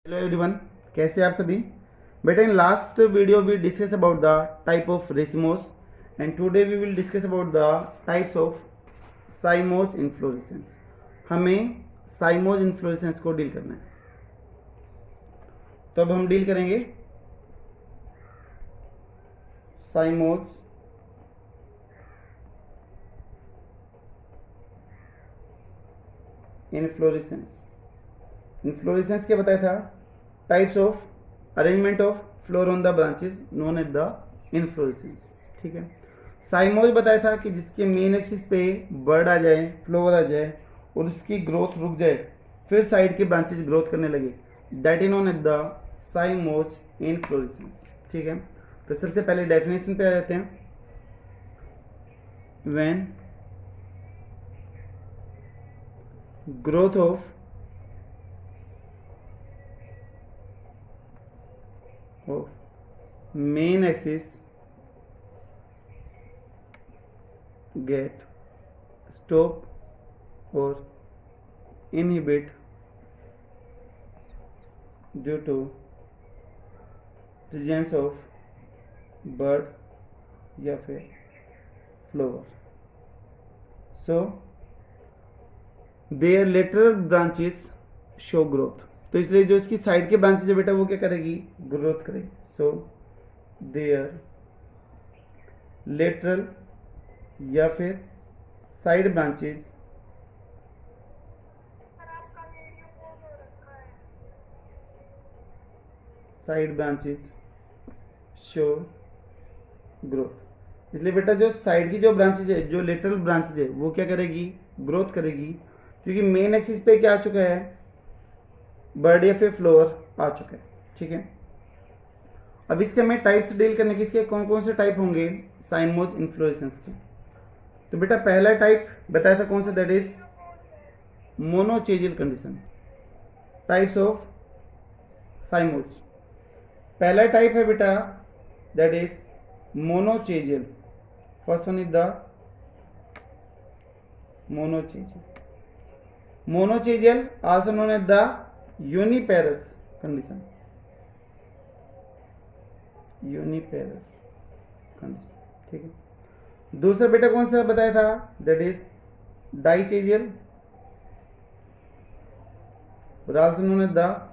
Hello everyone, कैसे आप सभी। बेटा, in last video we discuss about the type of racemose and today we will discuss about the types of cymose inflorescence. हमें cymose inflorescence को deal करना है, तो अब हम डील करेंगे साइमोज इन्फ्लोरेसेंस। इन्फ्लोरेसेंस क्या बताया था? Types of arrangement of flower on the branches known as the inflorescence. ठीक है। साइमोज बताया था कि जिसके मेन एक्सिस पे बर्ड आ जाए, फ्लोवर आ जाए और उसकी ग्रोथ रुक जाए, फिर साइड के ब्रांचेस ग्रोथ करने लगे, that is known as the cymose inflorescence. ठीक है। तो सबसे पहले डेफिनेशन पे आ जाते हैं। When growth of main axis get stop or inhibit due to presence of bird या फिर flower, so their lateral branches show growth। तो इसलिए जो इसकी साइड के ब्रांचेस है बेटा, वो क्या करेगी? ग्रोथ करेगी। सो देयर लेटरल या फिर साइड ब्रांचेस शो ग्रोथ। इसलिए बेटा जो साइड की जो ब्रांचेज है, जो लेटरल ब्रांचेज है, वो क्या करेगी? ग्रोथ करेगी, क्योंकि मेन एक्सिस पे क्या आ चुका है? बर्ड या फिर फ्लोवर आ चुका है। ठीक है। अब इसके हमें टाइप्स डील करने के, इसके कौन कौन से टाइप होंगे साइमोज इन्फ्लोरेसेंस के। तो बेटा पहला टाइप बताया था कौन सा? That is monochasial condition. Types of cymose, पहला टाइप है बेटा that is monochasial. First one is the monochasial also known as the uniparous condition. ठीक है। दूसरा बेटा कौन सा बताया था? That is dichasial, also known as the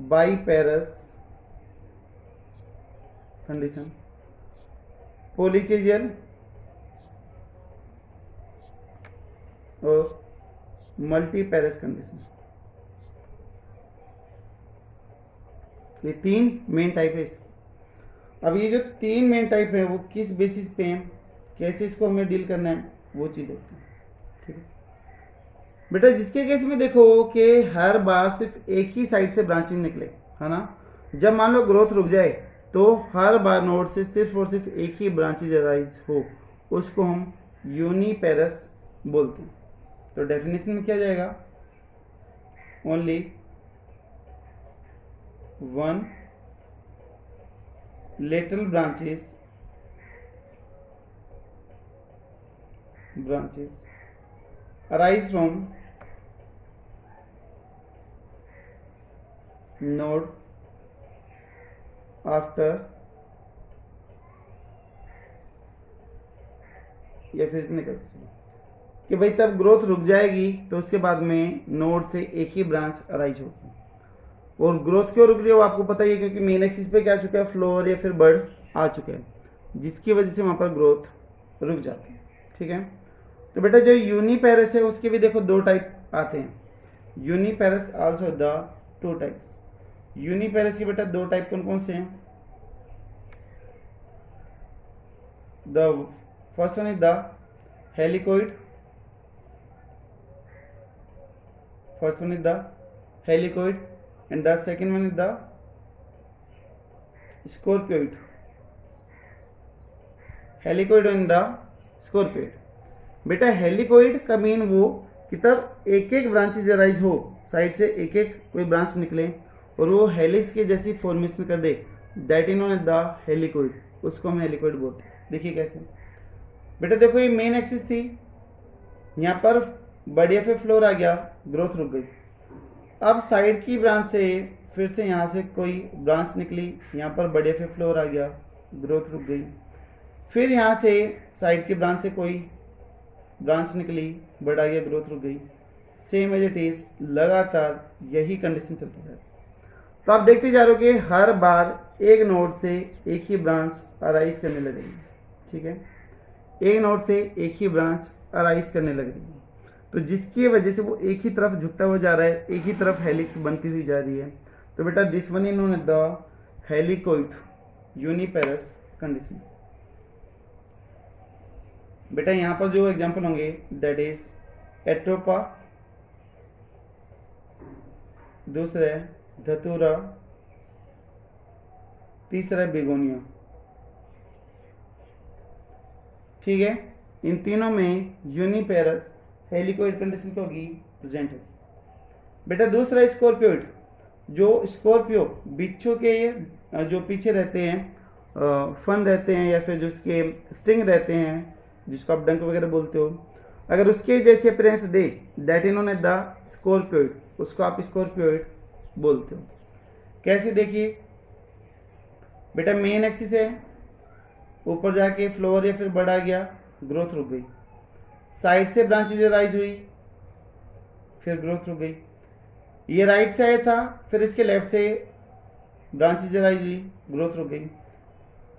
biparous condition. Polychasial और मल्टीपेरस कंडीशन। ये तीन मेन टाइप है इसके। अब ये जो तीन मेन टाइप है वो किस बेसिस पे हैं, कैसे इसको हमें डील करना है, वो चीज देखते हैं। ठीक है बेटा, जिसके केस में देखो कि हर बार सिर्फ एक ही साइड से ब्रांचिंग निकले, है ना। जब मान लो ग्रोथ रुक जाए तो हर बार नोड से सिर्फ और सिर्फ एक ही ब्रांचेज अराइज हो, उसको हम यूनिपेरस बोलते हैं। तो डेफिनेशन में क्या जाएगा? Only one lateral branches arise from node after, या फिर इतने कर कि भाई तब ग्रोथ रुक जाएगी तो उसके बाद में नोड से एक ही ब्रांच अराइज होगी। और ग्रोथ क्यों रुक रही है वो आपको पता ही है, क्योंकि मेन एक्सिस पे क्या आ चुका है? फ्लोर या फिर बर्ड आ चुका है, जिसकी वजह से वहां पर ग्रोथ रुक जाती है। ठीक है। तो बेटा जो यूनिपेरस है उसके भी देखो दो टाइप आते हैं। Uniparous also the two types. Uniparous के बेटा दो टाइप कौन कौन से हैं? The first one is the helicoid. And the second one is the scorpioid. Helicoid and the scorpioid। बेटा हेलिकोइड का मीन वो कि तब एक एक ब्रांचेज अराइज हो, साइड से एक एक कोई ब्रांच निकले और वो हेलिक्स के जैसी फॉर्मेशन कर दे, that is known as the helicoid. उसको हम हेलिकोइड बोलते हैं। देखिए कैसे बेटा, देखो ये मेन एक्सिस थी, यहाँ पर बढ़िया पे फ्लोर आ गया, ग्रोथ रुक गई। अब साइड की ब्रांच से फिर से यहाँ से कोई ब्रांच निकली, यहाँ पर बड़े पे फ्लोर आ गया, ग्रोथ रुक गई। फिर यहाँ से साइड के ब्रांच से कोई ब्रांच निकली, बढ़ा गया, ग्रोथ रुक गई। सेम एज इट इज, लगातार यही कंडीशन चलती है। तो आप देखते जा रहे हो कि हर बार एक नोड से एक ही ब्रांच अराइज करने लगेगी, ठीक है, एक नोड से एक ही ब्रांच अराइज करने लगेगी। तो जिसकी वजह से वो एक ही तरफ झुकता हुआ जा रहा है, एक ही तरफ हेलिक्स बनती हुई जा रही है। तो बेटा this one is known as the helicoid uniparous condition. बेटा यहां पर जो एग्जांपल होंगे दैट इज एट्रोपा, दूसरा है धतूरा, तीसरा है बेगोनिया, ठीक है। इन तीनों में यूनिपेरस हेलिकोइड कंडीशन क्या होगी, प्रेजेंट है। बेटा दूसरा स्कॉर्पियोइड, जो स्कॉर्पियो बिच्छू के जो पीछे रहते हैं, फन रहते हैं, या फिर जो उसके स्टिंग रहते हैं, जिसको आप डंक वगैरह बोलते हो, अगर उसके जैसे अपीयरेंस दे that is known as the scorpioid, उसको आप स्कॉर्पियोइड बोलते हो। कैसे देखिए बेटा, मेन एक्सिस है, ऊपर जाके फ्लोर या फिर बढ़ा गया, ग्रोथ रुक गई, साइड से ब्रांचेज राइज हुई, फिर ग्रोथ रुक गई। ये राइट से आया था, फिर इसके लेफ्ट से ब्रांचेज राइज हुई, ग्रोथ रुक गई,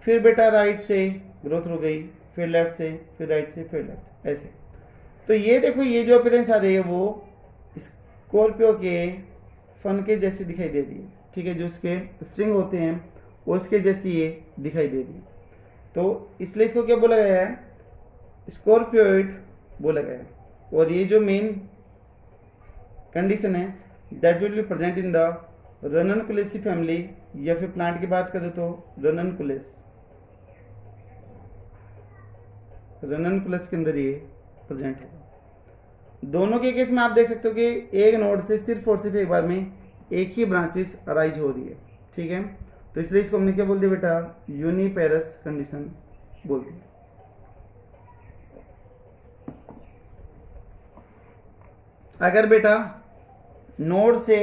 फिर बेटा राइट से ग्रोथ रुक गई, फिर लेफ्ट से, फिर राइट से, फिर लेफ्ट, ऐसे। तो ये देखो, ये जो अपीयरेंस आ रही है वो स्कॉर्पियो के फन के जैसी दिखाई दे रही है, ठीक है, जो उसके स्ट्रिंग होते हैं उसके जैसी ये दिखाई दे रही है। तो इसलिए इसको क्या बोला गया है, स्कॉर्पियोइड बोला गया है। और ये जो मेन कंडीशन है that will be present in the Ranunculaceae family, या फिर प्लांट की बात करें तो रननकुलेस, रननकुलेस के अंदर ये प्रेजेंट है। दोनों के केस में आप देख सकते हो कि एक नोड से सिर्फ और सिर्फ एक बार में एक ही ब्रांचेस अराइज हो रही है, ठीक है। तो इसलिए इसको हमने क्या बोल दिया बेटा, यूनिपेरस कंडीशन बोल दिया। अगर बेटा नोड से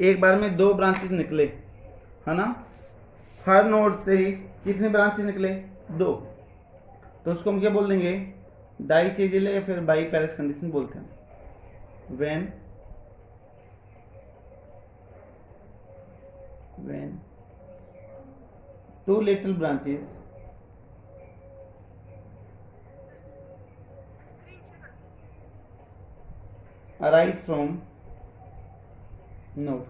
एक बार में दो ब्रांचेस निकले, है ना, हर नोड से कितने ब्रांचेस निकले, दो, तो उसको हम क्या बोल देंगे, डाइचेजियल या फिर बाई पैरस कंडीशन बोलते हैं। When two little branches arise from node.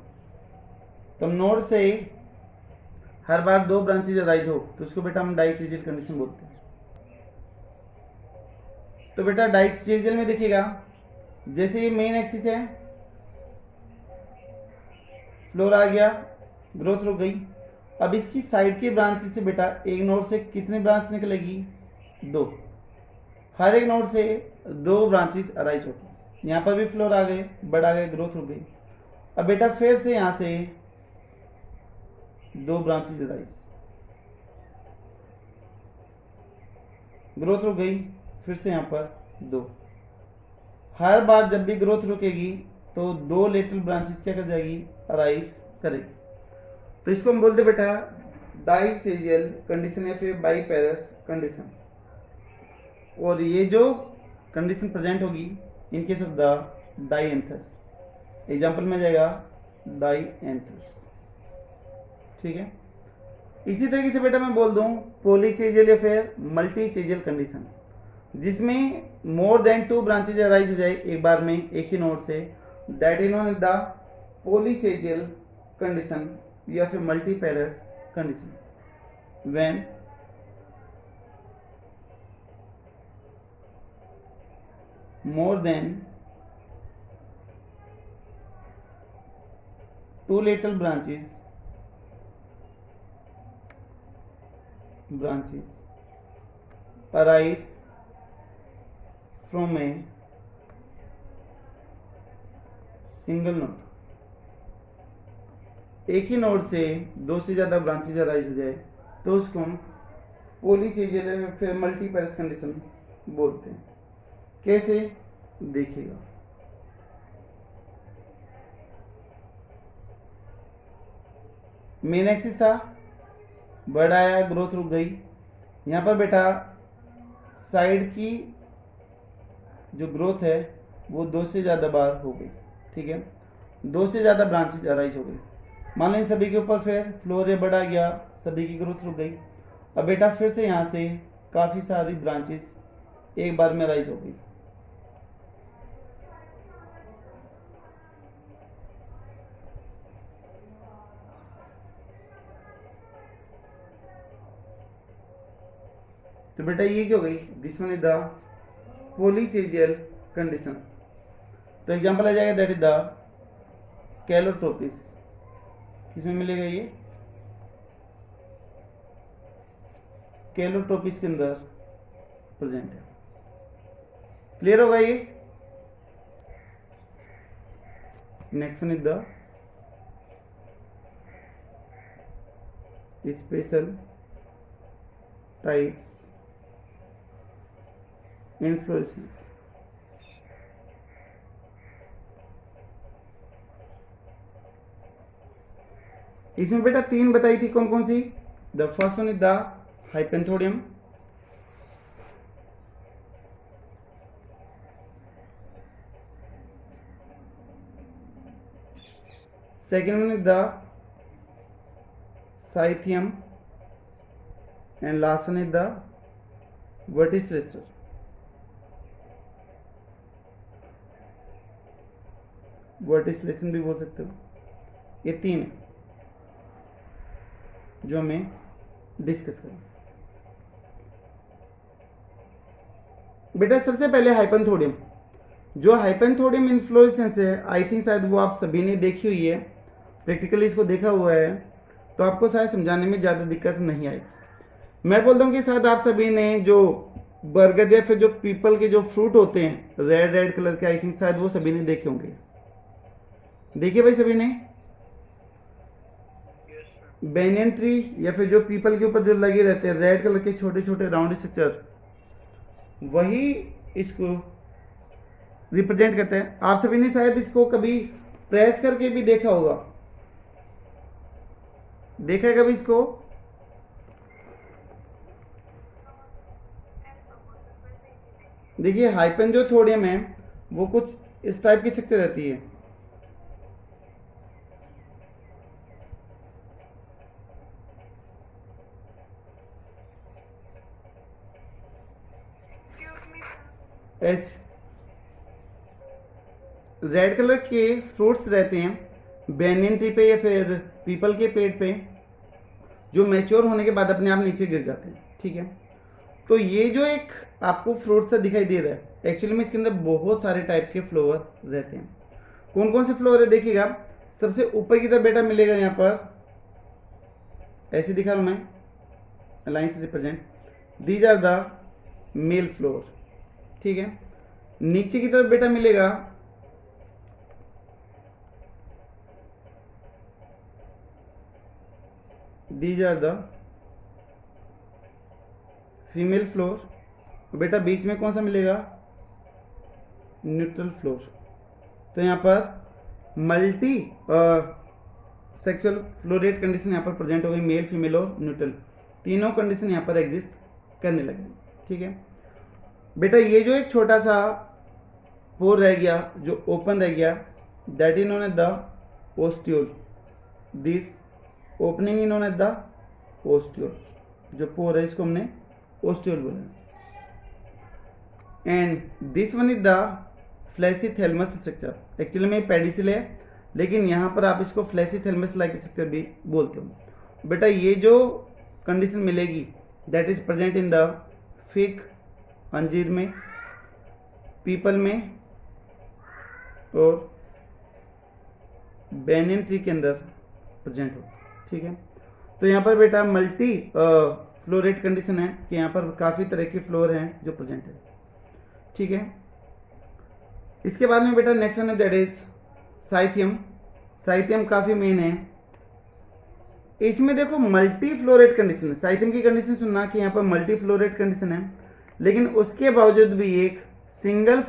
तो नोड से हर बार दो ब्रांचेज अराइज हो तो उसको बेटा हम डाइचेजियल कंडीशन बोलते हैं। तो बेटा डाइचेजियल में देखिएगा, जैसे ये मेन एक्सिस है, फ्लोर आ गया, ग्रोथ रुक गई। अब इसकी साइड की ब्रांचेस से बेटा एक नोड से कितनी ब्रांच निकलेगी, दो, हर एक नोड से दो ब्रांचेस अराइज होती। यहाँ पर भी फ्लोर आ गए, बढ़ आ गए, ग्रोथ रुक गई। अब बेटा फिर से यहां से दो ब्रांचेस अराइज, ग्रोथ रुक गई, फिर से यहां पर दो। हर बार जब भी ग्रोथ रुकेगी तो दो लेटरल ब्रांचेस क्या कर जाएगी, अराइज करेगी। तो इसको हम बोलते बेटा डाइचेजियल कंडीशन या फिर बाई पैरस कंडीशन। और ये जो कंडीशन प्रेजेंट होगी in case of the Dianthus, example में जाएगा डाइएंथस, ठीक है। इसी तरीके से बेटा मैं बोल दूं पॉलीचेजियल या फिर मल्टीचेजियल कंडीशन, जिसमें more than two branches arise हो जाए एक बार में एक ही नोड से, that is known as the polychasial condition या फिर multiparous condition. When more than two little branches arise from a single node। एक ही नोड से दो से ज्यादा ब्रांचेज अराइज हो जाए तो उसको हम पॉलीचेजियल या फिर मल्टीपेरस कंडीशन बोलते हैं। कैसे देखिएगा, मेन एक्सिस था, बर्ड आया, ग्रोथ रुक गई। यहाँ पर बेटा साइड की जो ग्रोथ है वो 2 से ज़्यादा बार हो गई, ठीक है, 2 से ज़्यादा ब्रांचेज अराइज हो गई। मान लो इन सभी के ऊपर फिर फ्लोर ये बढ़ा गया, सभी की ग्रोथ रुक गई। अब बेटा फिर से यहाँ से काफ़ी सारी ब्रांचेज एक बार में अराइज हो गई। तो बेटा ये क्या हो गई, this one is the polychasial condition. तो एग्जांपल आ जाएगा दैट इज द कैलोट्रोपिस। किसमें मिलेगा ये, कैलोट्रोपिस के अंदर प्रेजेंट है। क्लियर होगा ये। Next one is the special types inflorescence. इसमें बेटा 3 बताई थी, कौन कौन सी। The first one is the hypanthodium, second one is the cyathium, and last one is the verticillaster. Verticillation भी बोल सकते हो। ये 3 है जो हमें डिस्कस करें। बेटा सबसे पहले हाइपेंथोडियम, जो हाइपेंथोडियम इन्फ्लोरेसेंस है, आई थिंक शायद वो आप सभी ने देखी हुई है, प्रैक्टिकली इसको देखा हुआ है, तो आपको शायद समझाने में ज़्यादा दिक्कत नहीं आई। मैं बोलता हूँ कि शायद आप सभी ने जो बरगद या फिर जो पीपल के जो फ्रूट होते हैं रेड रेड कलर के, आई थिंक शायद वो सभी ने देखे होंगे। देखिए भाई सभी ने, बेनियन ट्री या फिर जो पीपल के ऊपर जो लगे रहते हैं रेड कलर के छोटे छोटे राउंड स्ट्रक्चर, वही इसको रिप्रेजेंट करते हैं। आप सभी ने शायद इसको कभी प्रेस करके भी देखा होगा, देखा है कभी इसको। देखिए हाइपेन जो थोडियम है वो कुछ इस टाइप की स्ट्रक्चर रहती है। ऐसे रेड कलर के फ्रूट्स रहते हैं बेनियन ट्री पे या फिर पीपल के पेड़ पे, जो मैच्योर होने के बाद अपने आप नीचे गिर जाते हैं, ठीक है। तो ये जो एक आपको फ्रूट सा दिखाई दे रहा है, एक्चुअली में इसके अंदर बहुत सारे टाइप के फ्लावर रहते हैं। कौन कौन से फ्लावर है देखिएगा। सबसे ऊपर की तरफ बेटा मिलेगा, यहाँ पर ऐसे दिखा रहा हूं मैं, alliance represent, these are the male flower, ठीक है। नीचे की तरफ बेटा मिलेगा these are the female flower. बेटा बीच में कौन सा मिलेगा, न्यूट्रल फ्लोर। तो यहाँ पर मल्टी सेक्सुअल फ्लोरेट कंडीशन यहाँ पर प्रेजेंट हो गई, मेल फीमेल और न्यूट्रल, तीनों कंडीशन यहाँ पर एग्जिस्ट करने लगी, ठीक है। बेटा ये जो एक छोटा सा पोर रह गया, जो ओपन रह गया, that is known as the ostiole. This opening is known as the ostiole. जो पोर है इसको हमने ओस्टियोल बोला। And this one is the fleshy thalamus structure. Actually में पेडिसिल है, लेकिन यहाँ पर आप इसको फ्लैसी थैलमस लाइक स्ट्रक्चर भी बोलते हो। बेटा ये जो कंडीशन मिलेगी that is present in the fig, अंजीर में, पीपल में और बेनियन ट्री के अंदर प्रेजेंट हो, ठीक है। तो यहाँ पर बेटा मल्टी फ्लोरेट कंडीशन है कि यहाँ पर काफ़ी तरह के फ्लोर हैं जो प्रेजेंट है, ठीक है। इसके बाद में बेटा नेक्स्ट वन है दैट इज साइथियम। साइथियम काफ़ी मेन है। इसमें देखो मल्टी फ्लोरेट कंडीशन है। साइथियम की कंडीशन सुनना कि यहाँ पर मल्टी फ्लोरेट कंडीशन है, लेकिन उसके बावजूद भी एक सिंगल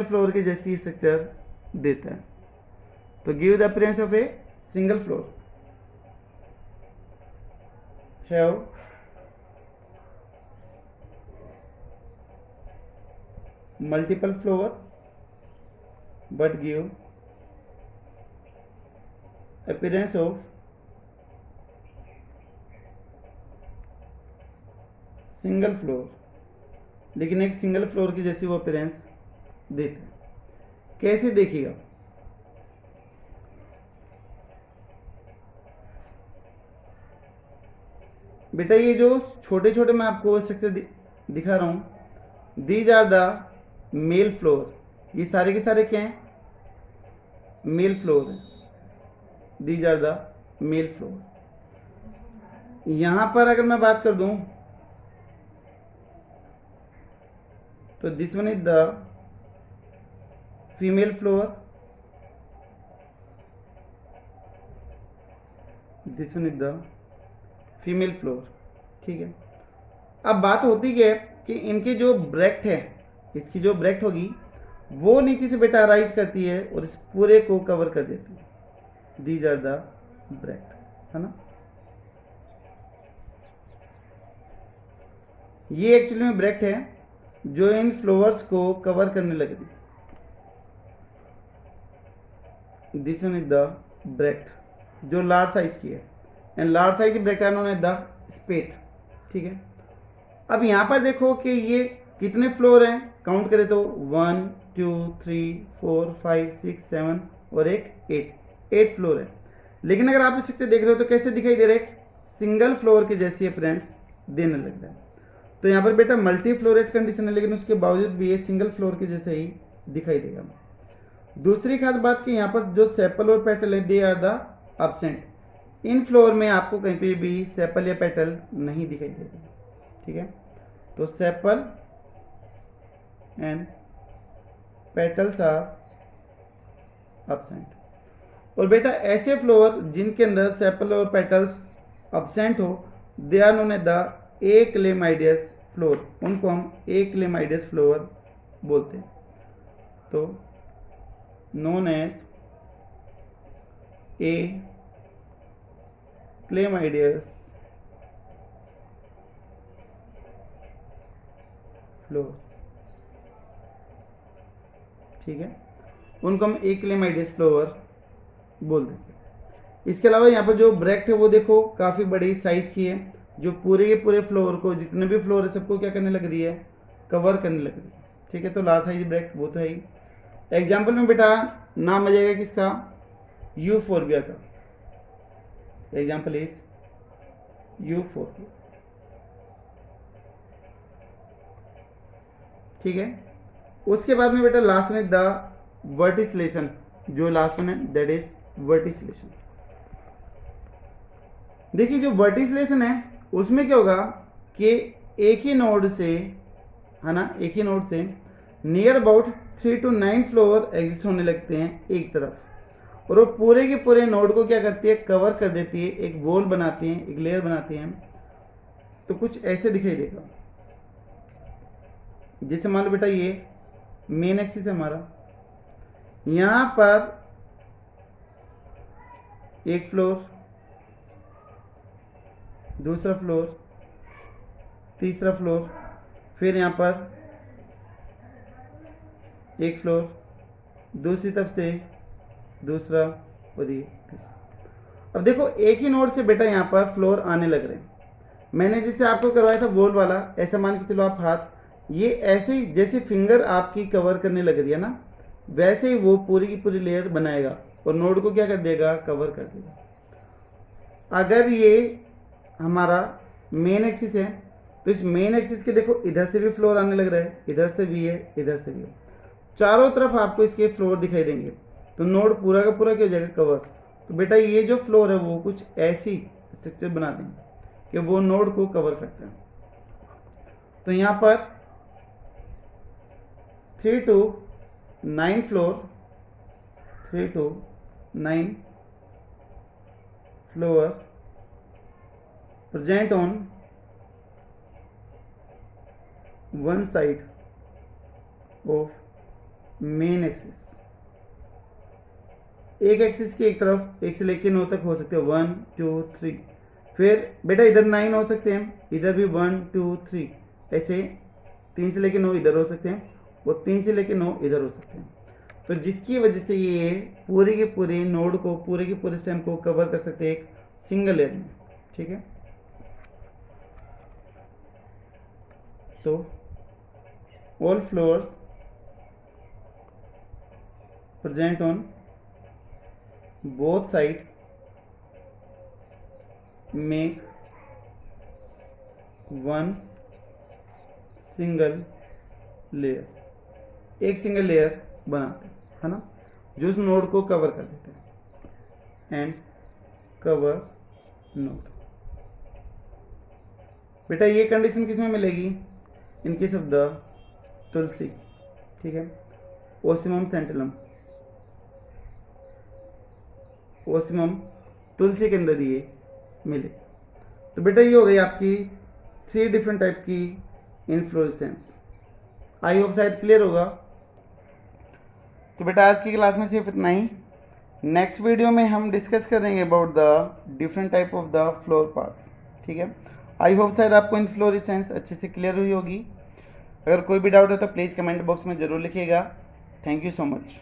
फ्लोर की जैसी स्ट्रक्चर देता है। तो give the appearance of a single floor. have multiple floor but give appearance of single floor, लेकिन एक सिंगल फ्लोर की जैसी वो अपीयरेंस देते हैं। कैसे देखिएगा, बेटा ये जो छोटे छोटे मैं आपको स्ट्रक्चर दिखा रहा हूं, these are the male flower, ये सारे के सारे क्या हैं, मेल फ्लोर है। These are the male flower. यहां पर अगर मैं बात कर दूं तो this one is the female flower, this one is the female flower. ठीक है, अब बात होती है कि इनके जो ब्रैक्ट है, इसकी जो ब्रैक्ट होगी वो नीचे से बेटा राइज करती है और इस पूरे को कवर कर देती है। दीज आर द ब्रैक्ट, है ना। ये एक्चुअली में ब्रैक्ट है जो इन फ्लावर्स को कवर करने लग रही है। This one is the bract जो लार्ज साइज की है, and large size bract are known as the spathe. ठीक है, अब यहां पर देखो कि ये कितने फ्लोर हैं, काउंट करें तो 1 2 3 4 5 6 7 और एक 8 फ्लोर है। लेकिन अगर आप इस देख रहे हो तो कैसे दिखाई दे रहा है, सिंगल फ्लोर की जैसी अपीयरेंस देने लग रहा है। तो यहाँ पर बेटा मल्टी फ्लोरेट कंडीशन है, लेकिन उसके बावजूद भी ये सिंगल फ्लोर के जैसे ही दिखाई देगा। दूसरी खास बात कि यहाँ पर जो सेपल और पेटल है दे आर द एब्सेंट। इन फ्लोर में आपको कहीं पे भी सेपल या पेटल नहीं दिखाई देगा। ठीक है, तो sepal and petals are absent. और बेटा ऐसे फ्लोर जिनके अंदर सेपल और पेटल्स एब्सेंट हो, they are known as the achlamydeous flower, उनको हम एक्लेमाइडियस फ्लोर बोलते हैं। तो नोन एज एक्लेमाइडियस फ्लोर। ठीक है, उनको हम एक्लेमाइडियस फ्लोर बोलते हैं। इसके अलावा यहाँ पर जो ब्रैक्ट है वो देखो काफी बड़ी साइज की है, जो पूरे के पूरे फ्लोर को, जितने भी फ्लोर है सबको क्या करने लग रही है, कवर करने लग रही है। ठीक है, तो लार्ज साइज ब्रैक्ट वो तो है ही। एग्जाम्पल में बेटा नाम आ जाएगा किसका, यूफोर्बिया का। Example is euphorbia. ठीक है, उसके बाद में बेटा लास्ट में द वर्टिसिलेशन, जो लास्ट में है दैट इज वर्टिसिलेशन। देखिए जो वर्टिसिलेशन है उसमें क्या होगा कि एक ही नोड से, है ना, एक ही नोड से near about 3 to 9 floor exist होने लगते हैं एक तरफ, और वो पूरे के पूरे नोड को क्या करती है, कवर कर देती है, एक वॉल बनाती है, एक लेयर बनाती है। तो कुछ ऐसे दिखाई देगा, जैसे मान लो बेटा ये मेन एक्सिस है हमारा, यहां पर एक फ्लोर, दूसरा फ्लोर, तीसरा फ्लोर, फिर यहां पर एक फ्लोर, दूसरी तरफ से दूसरा और ये तीसरा। अब देखो एक ही नोड से बेटा यहां पर फ्लोर आने लग रहे हैं। मैंने जैसे आपको करवाया था वॉल वाला, ऐसा मान के चलो आप हाथ, ये ऐसे ही जैसे फिंगर आपकी कवर करने लग रही है ना, वैसे ही वो पूरी की पूरी लेयर बनाएगा और नोड को क्या कर देगा, कवर कर देगा। अगर ये हमारा मेन एक्सिस है तो इस मेन एक्सिस के देखो इधर से भी फ्लोर आने लग रहा है, इधर से भी है, इधर से भी है, चारों तरफ आपको इसके फ्लोर दिखाई देंगे। तो नोड पूरा का पूरा क्या हो जाएगा, कवर। तो बेटा ये जो फ्लोर है वो कुछ ऐसी स्ट्रक्चर बना देंगे कि वो नोड को कवर करते हैं। तो यहां पर 3 to 9 floor, 3 to 9 floor present on one side of main axis। एक एक्सिस की एक तरफ एक से लेकर 9 तक हो सकते हैं, 1 2 3, फिर बेटा इधर 9 हो सकते हैं, इधर भी 1 2 3 ऐसे 3 से लेके 9 इधर हो सकते हैं और 3 से लेके 9 इधर हो सकते हैं। तो जिसकी वजह से ये पूरे के पूरे नोड को, पूरे के पूरे स्टेम को कवर कर सकते हैं एक सिंगल लेयर में। ठीक है, तो all floors present on both side make one single layer, एक सिंगल लेयर बनाते हैं, है ना, जो उस नोड को कवर कर देते हैं। एंड कवर नोड, बेटा ये कंडीशन किस में मिलेगी? इन केस ऑफ द तुलसी। ठीक है, ओसिमम सेंटिलम, ओसिमम तुलसी के अंदर ये मिले। तो बेटा ये हो गई आपकी 3 डिफरेंट टाइप की इन्फ्लोरेसेंस। आई होप शायद क्लियर होगा। तो बेटा आज की क्लास में सिर्फ इतना ही। नेक्स्ट वीडियो में हम डिस्कस करेंगे about the different type of the floor parts. ठीक है, आई होप शायद आपको इन्फ्लोरेसेंस अच्छे से क्लियर हुई होगी। अगर कोई भी डाउट है तो प्लीज़ कमेंट बॉक्स में ज़रूर लिखिएगा। Thank you so much.